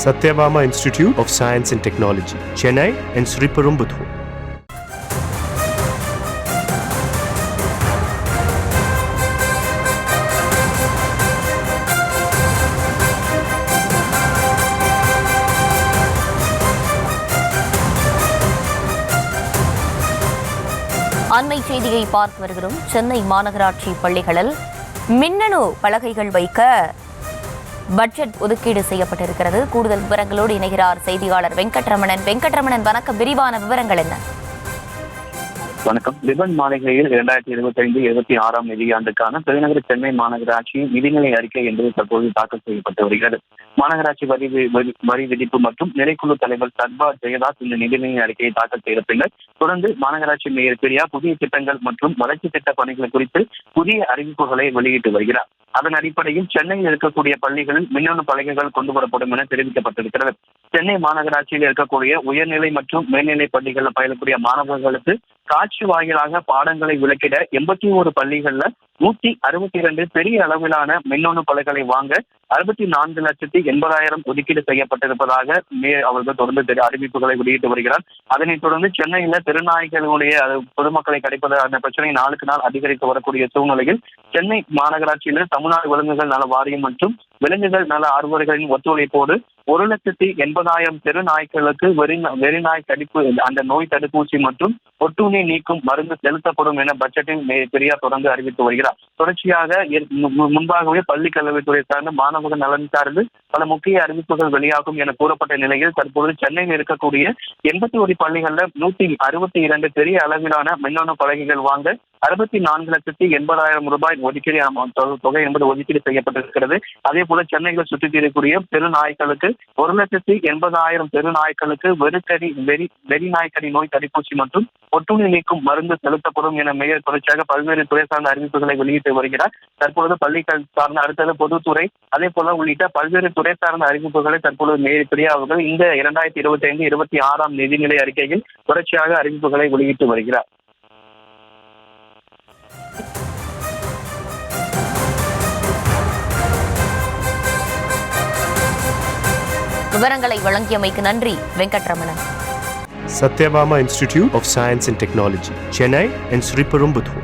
Satyabama Institute of Science and Technology, Chennai and Sriperumbudur. அண்மை செய்தியை பார்த்து வருகிறோம். சென்னை மாநகராட்சி பள்ளிகளில் மின்னணு பலகைகள் வைக்க பட்ஜெட் ஒதுக்கீடு செய்யப்பட்டிருக்கிறது. கூடுதல் விவரங்களோடு இணைகிறார் செய்தியாளர் வெங்கட்ரமணன். வெங்கட்ரமணன், வணக்கம். விரிவான விவரங்கள் என்ன? வணக்கம். ரிபன் மாளிகையில் 2025-26 நிதியாண்டுக்கான பெருநகர சென்னை மாநகராட்சியின் நிதிநிலை அறிக்கை என்பது தற்போது தாக்கல் செய்யப்பட்டு வருகிறது. மாநகராட்சி வரி விதிப்பு மற்றும் நிறைக்குழு தலைவர் சர்பா ஜெயதாஸ் இந்த நிதிநிலை அறிக்கையை தாக்கல் செய்த பின்னர் தொடர்ந்து மாநகராட்சி மேயர் பிரியா புதிய திட்டங்கள் மற்றும் வளர்ச்சி திட்ட பணிகள் குறித்து புதிய அறிவிப்புகளை வெளியிட்டு வருகிறார். அதன் அடிப்படையில் சென்னையில் இருக்கக்கூடிய பள்ளிகளில் மின்னணு பலகைகள் கொண்டு வரப்படும் என தெரிவிக்கப்பட்டிருக்கிறது. சென்னை மாநகராட்சியில் இருக்கக்கூடிய உயர்நிலை மற்றும் மேல்நிலை பள்ளிகளில் பயிலக்கூடிய மாணவர்களுக்கு காட்சி வாயிலாக பாடங்களை விளக்கிட 81 பள்ளிகள்ல 162 பெரிய அளவிலான மின்னணு பலகைகளை வாங்க 64,80,000 ஒதுக்கீடு செய்யப்பட்டிருப்பதாக மேயர் அவர்கள் தொடர்ந்து அறிவிப்புகளை வெளியிட்டு வருகிறார். அதனைத் தொடர்ந்து சென்னையில திருநாய்களுடைய பொதுமக்களை கிடைப்பதான பிரச்சனை நாளுக்கு நாள் அதிகரித்து வரக்கூடிய சூழ்நிலையில் சென்னை மாநகராட்சியில் தமிழ்நாடு விலங்குகள் நல வாரியம் மற்றும் விலங்குகள் நல ஆர்வலர்களின் ஒத்துழைப்போடு 1,80,000 தெரு நாய்களுக்கு வெறிநாய் தடுப்பு அந்த நோய் தடுப்பூசி மற்றும் ஒட்டுண்ணி நீக்கும் மருந்து செலுத்தப்படும் என பட்ஜெட்டில் பெரியா தொடர்ந்து அறிவித்து வருகிறார். தொடர்ச்சியாக முன்பாகவே பள்ளி கல்வித்துறை சார்ந்த மாணவர்கள் நலன் சார்ந்து பல முக்கிய அறிவிப்புகள் வெளியாகும் என கூறப்பட்ட நிலையில் தற்போது சென்னையில் இருக்கக்கூடிய 81 பள்ளிகள்ல 162 பெரிய அளவிலான மின்னணு பலகைகள் வாங்க 64,80,000 ரூபாய் ஒதுக்கீடு தொகை என்பது ஒதுக்கீடு செய்யப்பட்டிருக்கிறது. அதே போல சென்னையில் சுற்றித் தீரக்கூடிய பெருநாய்களுக்கு 1,80,000 பெருநாய்களுக்கு வெறிநாய்க்கடி நோய் தடுப்பூசி மற்றும் ஒட்டுண்ணி நீக்கும் மருந்து செலுத்தப்படும் என மேயர் தொடர்ச்சியாக பல்வேறு துறை சார்ந்த அறிவிப்புகளை வெளியிட்டு வருகிறார். தற்பொழுது பள்ளிகள் சார்ந்த அடுத்தது பொதுத்துறை அதே போல உள்ளிட்ட பல்வேறு துறை சார்ந்த அறிவிப்புகளை தற்பொழுது மேயர் பிரியா அவர்கள் இந்த 2025-26 நிதிநிலை அறிக்கையில் தொடர்ச்சியாக அறிவிப்புகளை வெளியிட்டு வருகிறார். விவரங்களை வழங்கியமைக்கு நன்றி Venkataramanan. Satyabama Institute of Science and Technology, Chennai and Sriperumbudur.